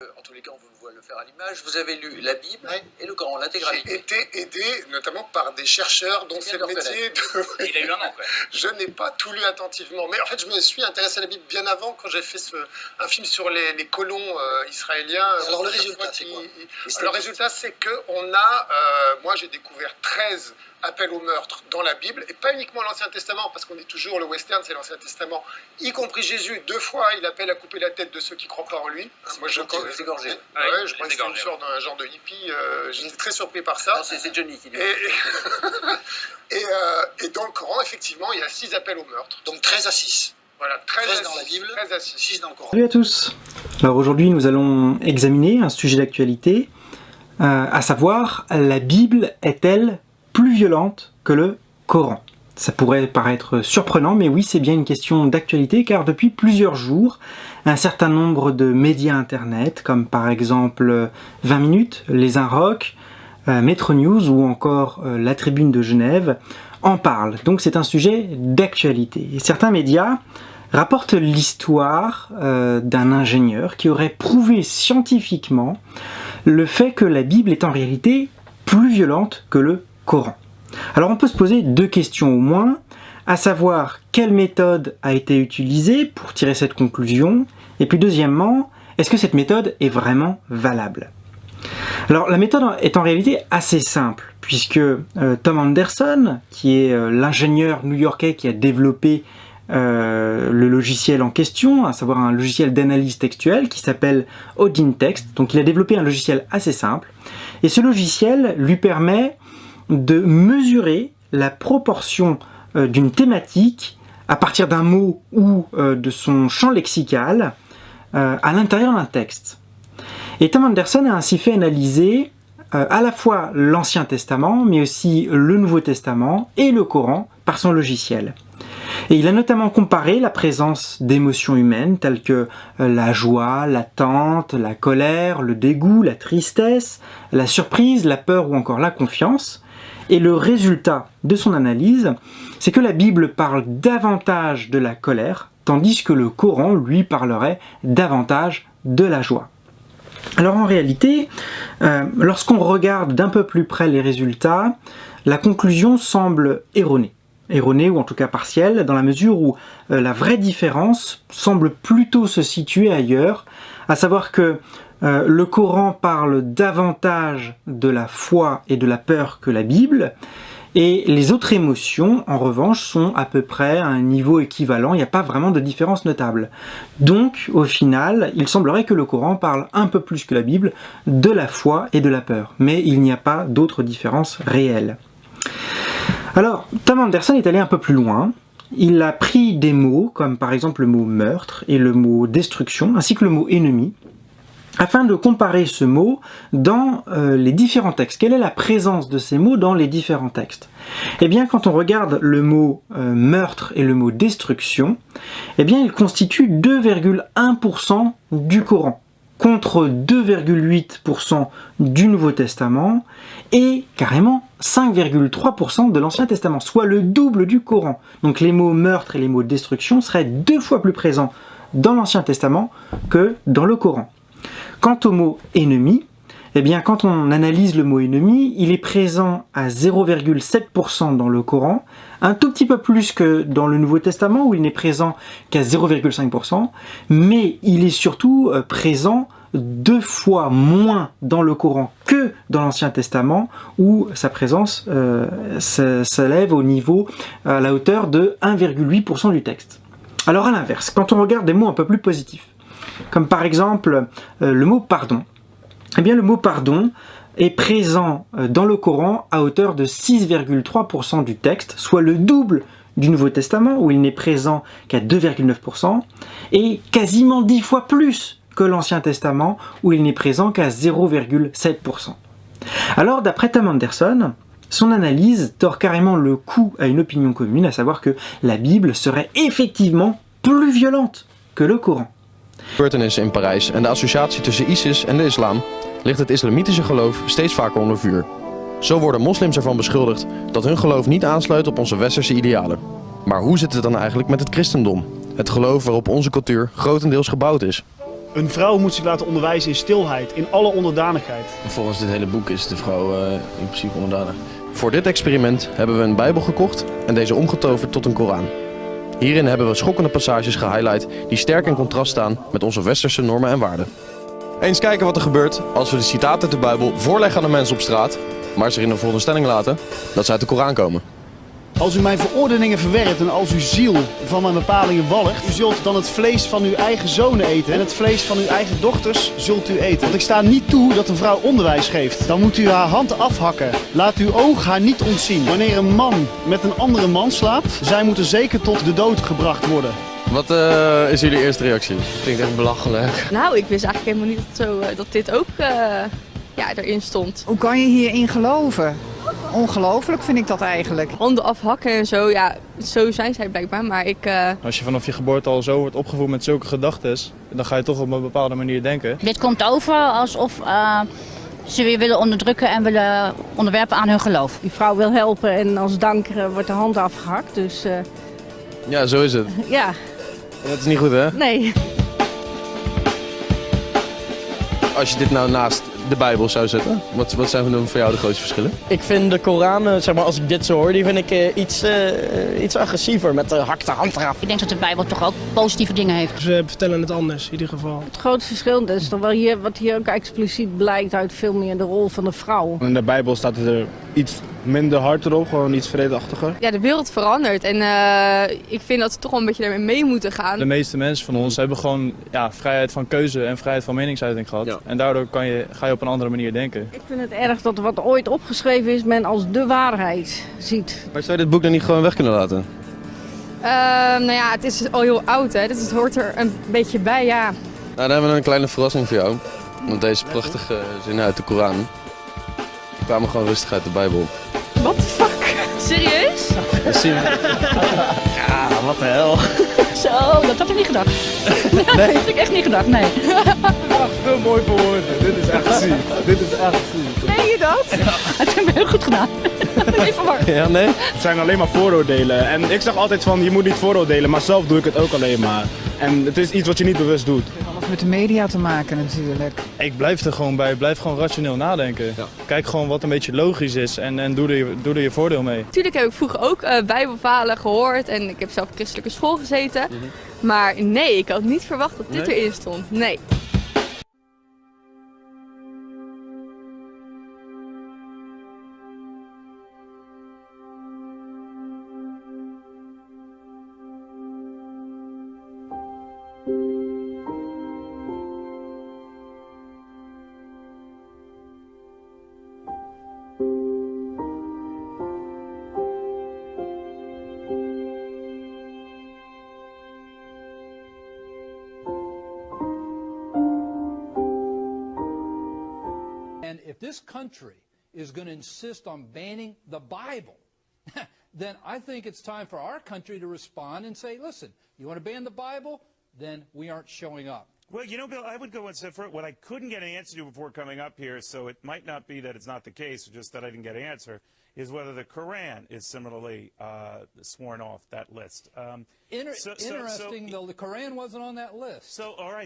En tous les cas, on vous le voit le faire à l'image. Vous avez lu la Bible et le Coran, J'ai l'intégralité. été aidé notamment par des chercheurs dont c'est le métier de... Il a eu un an, quoi. Je n'ai pas tout lu attentivement, mais en fait je me suis intéressé à la Bible bien avant, quand j'ai fait un film sur les colons israéliens. Et alors le résultat, c'est quoi? Le résultat, c'est qu'on a, moi j'ai découvert 13 appels au meurtre dans la Bible, et pas uniquement l'Ancien Testament, parce qu'on dit toujours le western c'est l'Ancien Testament, y compris Jésus, 2 fois il appelle à couper la tête de ceux qui ne croient pas en lui. Moi je crois que c'est égorgé. Ouais, je crois que c'est une sorte d'un genre de hippie, j'étais très surpris par ça. C'est Johnny qui dit. Et dans le Coran, effectivement, il y a 6 appels au meurtre. Donc 13 à 6. Voilà, 13 dans la Bible, 13 à 6. 6 dans le Coran. Salut à tous. Alors aujourd'hui nous allons examiner un sujet d'actualité, à savoir la Bible est-elle plus violente que le Coran? Ça pourrait paraître surprenant, mais oui, c'est bien une question d'actualité, car depuis plusieurs jours, un certain nombre de médias internet, comme par exemple 20 minutes, Les Inrocks, Metro News ou encore La Tribune de Genève, en parlent. Donc c'est un sujet d'actualité. Et certains médias rapportent l'histoire d'un ingénieur qui aurait prouvé scientifiquement le fait que la Bible est en réalité plus violente que le Coran. Alors on peut se poser 2 questions au moins, à savoir quelle méthode a été utilisée pour tirer cette conclusion, et puis deuxièmement, est-ce que cette méthode est vraiment valable? Alors la méthode est en réalité assez simple, puisque Tom Anderson, qui est l'ingénieur new-yorkais qui a développé le logiciel en question, à savoir un logiciel d'analyse textuelle qui s'appelle Odin Text, donc il a développé un logiciel assez simple, et ce logiciel lui permet de mesurer la proportion d'une thématique à partir d'un mot ou de son champ lexical à l'intérieur d'un texte. Et Tom Anderson a ainsi fait analyser à la fois l'Ancien Testament, mais aussi le Nouveau Testament et le Coran par son logiciel. Et il a notamment comparé la présence d'émotions humaines telles que la joie, l'attente, la colère, le dégoût, la tristesse, la surprise, la peur ou encore la confiance. Et le résultat de son analyse, c'est que la Bible parle davantage de la colère, tandis que le Coran, lui, parlerait davantage de la joie. Alors en réalité, lorsqu'on regarde d'un peu plus près les résultats, la conclusion semble erronée. Erronée ou en tout cas partielle, dans la mesure où la vraie différence semble plutôt se situer ailleurs, à savoir que le Coran parle davantage de la foi et de la peur que la Bible, et les autres émotions, en revanche, sont à peu près à un niveau équivalent, il n'y a pas vraiment de différence notable. Donc, au final, il semblerait que le Coran parle un peu plus que la Bible de la foi et de la peur, mais il n'y a pas d'autres différences réelles. Alors, Tom Anderson est allé un peu plus loin. Il a pris des mots, comme par exemple le mot meurtre et le mot destruction, ainsi que le mot ennemi, afin de comparer ce mot dans les différents textes. Quelle est la présence de ces mots dans les différents textes? Eh bien, quand on regarde le mot meurtre et le mot destruction, eh bien, ils constituent 2,1% du Coran, contre 2,8% du Nouveau Testament et carrément 5,3% de l'Ancien Testament, soit le double du Coran. Donc les mots meurtre et les mots destruction seraient 2 fois plus présents dans l'Ancien Testament que dans le Coran. Quant au mot ennemi, eh bien quand on analyse le mot ennemi, il est présent à 0,7% dans le Coran, un tout petit peu plus que dans le Nouveau Testament où il n'est présent qu'à 0,5%, mais il est surtout présent 2 fois moins dans le Coran que dans l'Ancien Testament où sa présence s'élève au niveau, à la hauteur de 1,8% du texte. Alors à l'inverse, quand on regarde des mots un peu plus positifs, comme par exemple le mot pardon, eh bien le mot pardon est présent dans le Coran à hauteur de 6,3% du texte, soit le double du Nouveau Testament où il n'est présent qu'à 2,9% et quasiment 10 fois plus que l'Ancien Testament où il n'est présent qu'à 0,7%. Alors d'après Tom Anderson, son analyse tord carrément le cou à une opinion commune, à savoir que la Bible serait effectivement plus violente que le Coran. Gebeurtenissen in Parijs en de associatie tussen ISIS en de islam ligt het islamitische geloof steeds vaker onder vuur. Zo worden moslims ervan beschuldigd dat hun geloof niet aansluit op onze westerse idealen. Maar hoe zit het dan eigenlijk met het christendom? Het geloof waarop onze cultuur grotendeels gebouwd is. Een vrouw moet zich laten onderwijzen in stilheid, in alle onderdanigheid. Volgens dit hele boek is de vrouw in principe onderdanig. Voor dit experiment hebben we een Bijbel gekocht en deze omgetoverd tot een Koran. Hierin hebben we schokkende passages gehighlight die sterk in contrast staan met onze westerse normen en waarden. Eens kijken wat er gebeurt als we de citaten uit de Bijbel voorleggen aan de mensen op straat, maar ze er in de veronderstelling laten dat ze uit de Koran komen. Als u mijn verordeningen verwerpt en als uw ziel van mijn bepalingen walgt, u zult dan het vlees van uw eigen zonen eten en het vlees van uw eigen dochters zult u eten. Want ik sta niet toe dat een vrouw onderwijs geeft. Dan moet u haar hand afhakken. Laat uw oog haar niet ontzien. Wanneer een man met een andere man slaapt, zij moeten zeker tot de dood gebracht worden. Wat is jullie eerste reactie? Klinkt echt belachelijk. Nou, ik wist eigenlijk helemaal niet dat dit ook erin stond. Hoe kan je hierin geloven? Ongelooflijk vind ik dat eigenlijk. Handen afhakken en zo, ja, zo zijn zij blijkbaar, maar ik... Als je vanaf je geboorte al zo wordt opgevoed met zulke gedachten, dan ga je toch op een bepaalde manier denken. Dit komt over alsof ze weer willen onderdrukken en willen onderwerpen aan hun geloof. Die vrouw wil helpen en als dank wordt de hand afgehakt, dus... Ja, zo is het. Ja. Dat is niet goed, hè? Nee. Als je dit nou naast de Bijbel zou zetten, wat zijn dan voor jou de grootste verschillen? Ik vind de Koran, zeg maar, als ik dit zo hoor, die vind ik iets agressiever met de hak de hand eraf. Ik denk dat de Bijbel toch ook positieve dingen heeft. Ze vertellen het anders in ieder geval. Het grote verschil is toch wel hier, wat hier ook expliciet blijkt uit veel meer de rol van de vrouw. In de Bijbel staat er iets minder hard erop, gewoon iets vredeachtiger. Ja, de wereld verandert en ik vind dat we toch wel een beetje daarmee mee moeten gaan. De meeste mensen van ons hebben gewoon vrijheid van keuze en vrijheid van meningsuiting gehad. Ja. En daardoor ga je op een andere manier denken. Ik vind het erg dat wat ooit opgeschreven is, men als de waarheid ziet. Maar zou je dit boek dan niet gewoon weg kunnen laten? Nou ja, het is al heel oud, hè, dus het hoort er een beetje bij, ja. Nou, dan hebben we een kleine verrassing voor jou. Want deze prachtige zinnen uit de Koran, die kwamen gewoon rustig uit de Bijbel. What the fuck? Serieus? Ja, wat de hel. Zo, dat had ik niet gedacht. Nee? Dat had ik echt niet gedacht, nee. Veel mooi voor woorden. Dit is echt ziek. Dit is echt ziek. Meen je dat? Ja, het heeft me heel goed gedaan. Nee, verwacht. Ja, nee? Het zijn alleen maar vooroordelen. En ik zeg altijd van, je moet niet vooroordelen, maar zelf doe ik het ook alleen maar. En het is iets wat je niet bewust doet. Het heeft alles met de media te maken natuurlijk. Ik blijf er gewoon bij, blijf gewoon rationeel nadenken. Ja. Kijk gewoon wat een beetje logisch is en doe er je voordeel mee. Tuurlijk heb ik vroeger ook bijbelverhalen gehoord en ik heb zelf op christelijke school gezeten. Maar nee, ik had niet verwacht dat dit erin stond. Nee. And if this country is going to insist on banning the Bible, then I think it's time for our country to respond and say, listen, you want to ban the Bible? Then we aren't showing up. Well, you know, Bill, I would go one step further. What I couldn't get an answer to before coming up here, so it might not be that it's not the case, just that I didn't get an answer, is whether the Quran is similarly sworn off that list. Interesting, though, the Quran wasn't on that list. So, all right.